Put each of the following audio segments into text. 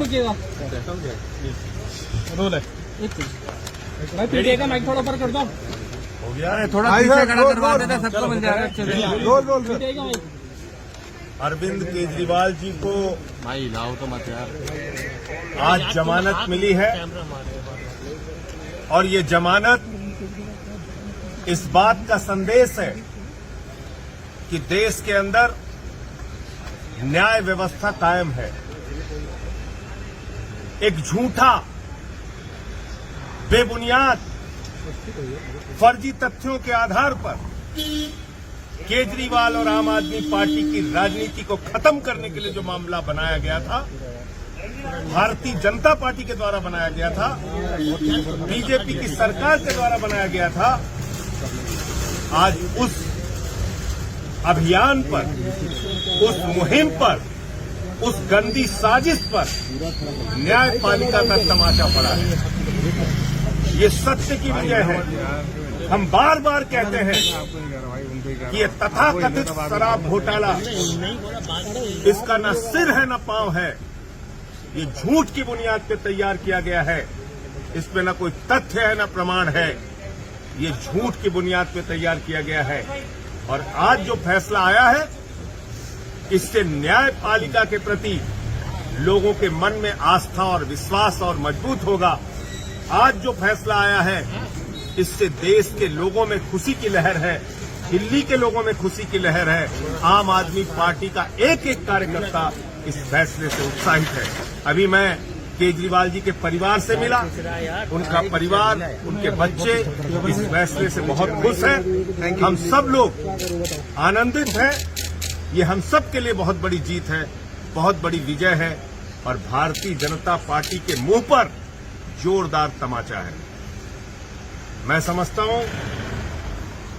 रुकिएगा। Role है भाई, पीटिए का माइक थोड़ा ऊपर कर दो। हो गया, थोड़ा पीछे खड़ा करवा देना, सबको मिल जाएगा। पीटिए का माइक। अरविंद केजरीवाल जी को भाई लाओ तो मत यार। आज जमानत मिली है और ये जमानत इस बात का संदेश है कि देश के अंदर न्याय व्यवस्था कायम है। एक झूठा, बेबुनियाद, फर्जी तथ्यों के आधार पर केजरीवाल और आम आदमी पार्टी की राजनीति को खत्म करने के लिए जो मामला बनाया गया था, भारतीय जनता पार्टी के द्वारा बनाया गया था, बीजेपी की सरकार के द्वारा बनाया गया था, आज उस अभियान पर, उस मुहिम पर, उस गंदी साजिश पर न्यायपालिका का तमाचा पड़ा है। ये सत्य की विजय है। हम बार बार कहते हैं कि ये तथाकथित शराब घोटाला, इसका न सिर है न पांव है। ये झूठ की बुनियाद पे तैयार किया गया है। इसमें न कोई तथ्य है न प्रमाण है। ये झूठ की बुनियाद पे तैयार किया गया है। और आज जो फैसला आया है, इससे न्यायपालिका के प्रति लोगों के मन में आस्था और विश्वास और मजबूत होगा। आज जो फैसला आया है, इससे देश के लोगों में खुशी की लहर है, दिल्ली के लोगों में खुशी की लहर है। आम आदमी पार्टी का एक एक कार्यकर्ता इस फैसले से उत्साहित है। अभी मैं केजरीवाल जी के परिवार से मिला। उनका परिवार, उनके बच्चे इस फैसले से बहुत खुश हैं। हम सब लोग आनंदित हैं। ये हम सब के लिए बहुत बड़ी जीत है, बहुत बड़ी विजय है और भारतीय जनता पार्टी के मुंह पर जोरदार तमाचा है। मैं समझता हूं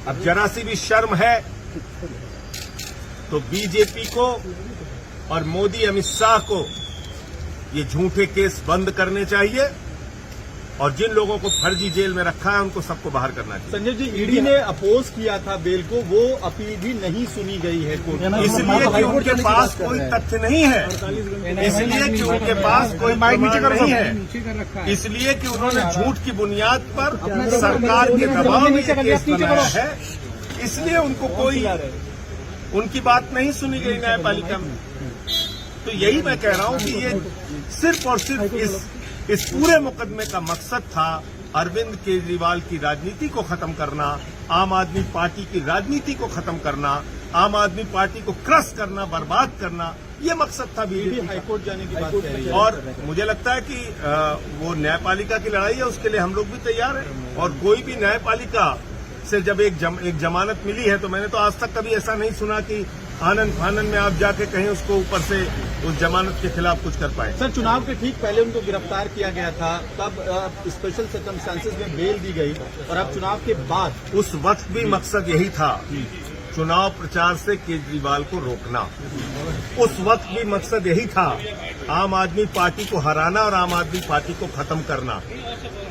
अब जरा सी भी शर्म है तो बीजेपी को और मोदी अमित शाह को ये झूठे केस बंद करने चाहिए और जिन लोगों को फर्जी जेल में रखा है उनको सबको बाहर करना चाहिए। संजय जी, ईडी ने अपोज किया था बेल को, वो अपील भी नहीं सुनी गई है कोर्ट में, इसलिए कि उनके पास कोई तथ्य नहीं है, इसलिए कि उनके पास कोई प्रमाण नहीं है, इसलिए कि उन्होंने झूठ की बुनियाद पर सरकार के दबाव में ये केस बनाया है, इसलिए उनको कोई उनकी बात नहीं सुनी गई न्यायपालिका में। तो यही मैं कह रहा हूं कि ये सिर्फ और सिर्फ इस पूरे मुकदमे का मकसद था अरविंद केजरीवाल की राजनीति को खत्म करना, आम आदमी पार्टी की राजनीति को खत्म करना, आम आदमी पार्टी को क्रश करना, बर्बाद करना। ये मकसद था बीजेपी हाईकोर्ट जाने की बात कह रही है। और मुझे लगता है कि वो न्यायपालिका की लड़ाई है, उसके लिए हम लोग भी तैयार हैं। और कोई भी न्यायपालिका से जब एक जमानत मिली है, तो मैंने तो आज तक कभी ऐसा नहीं सुना कि आनंद फानन में आप जाके कहीं उसको ऊपर से उस जमानत के खिलाफ कुछ कर पाए। सर, चुनाव के ठीक पहले उनको गिरफ्तार किया गया था, तब स्पेशल सर्कमस्टांसेस में बेल दी गई और अब चुनाव के बाद उस वक्त भी मकसद यही था, चुनाव प्रचार से केजरीवाल को रोकना। उस वक्त भी मकसद यही था, आम आदमी पार्टी को हराना और आम आदमी पार्टी को खत्म करना।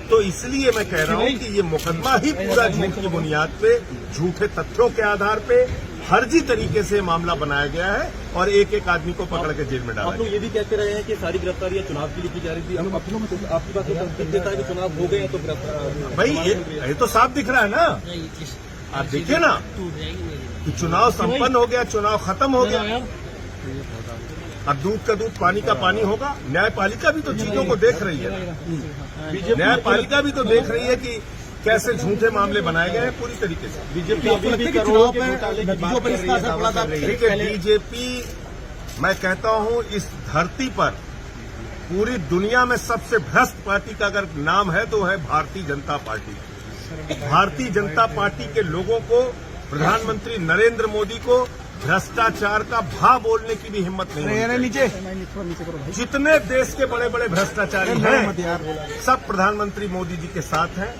तो इसलिए मैं कह रहा हूं कि ये मुकदमा ही पूरा झूठ की बुनियाद पे, झूठे तथ्यों के आधार पे, फर्जी तरीके से मामला बनाया गया है और एक एक आदमी को पकड़ के जेल में डाला। आप लोग ये भी कहते रहे हैं कि सारी गिरफ्तारियां चुनाव के लिए की जा रही थी। आपकी बात तो देता है कि चुनाव हो गए हैं तो गिरफ्तार। भाई ये तो साफ दिख रहा है ना, आप देखिए ना कि चुनाव संपन्न हो गया, चुनाव खत्म हो गया। अब दूध का दूध, पानी का पानी होगा। न्यायपालिका भी तो चीजों को देख रही है। न्यायपालिका भी तो देख रही है कि कैसे झूठे मामले बनाए गए हैं पूरी तरीके से। बीजेपी देखिए, बीजेपी, मैं कहता हूं इस धरती पर पूरी दुनिया में सबसे भ्रष्ट पार्टी का अगर नाम है तो है भारतीय जनता पार्टी। भारतीय जनता पार्टी के लोगों को, प्रधानमंत्री नरेंद्र मोदी को भ्रष्टाचार का भा बोलने की भी हिम्मत नहीं है। नीचे जितने देश के बड़े बड़े भ्रष्टाचारी हैं, सब प्रधानमंत्री मोदी जी के साथ हैं।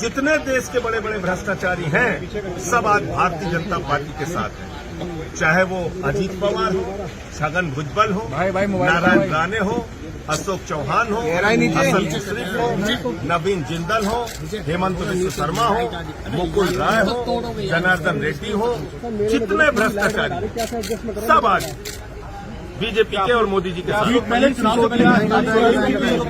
जितने देश के बड़े बड़े भ्रष्टाचारी हैं, सब आज भारतीय जनता पार्टी के साथ हैं। चाहे वो अजीत पवार हो, छगन भुजबल हो, नारायण राणे हो, अशोक चौहान हो, हसन मुश्रीफ हो, नवीन जिंदल हो, हेमंत बिस्व शर्मा हो, मुकुल राय हो, जनार्दन रेड्डी हो, जितने भ्रष्टाचारी सब आज बीजेपी के और मोदी जी के साथ। पहले चुनाव से पहले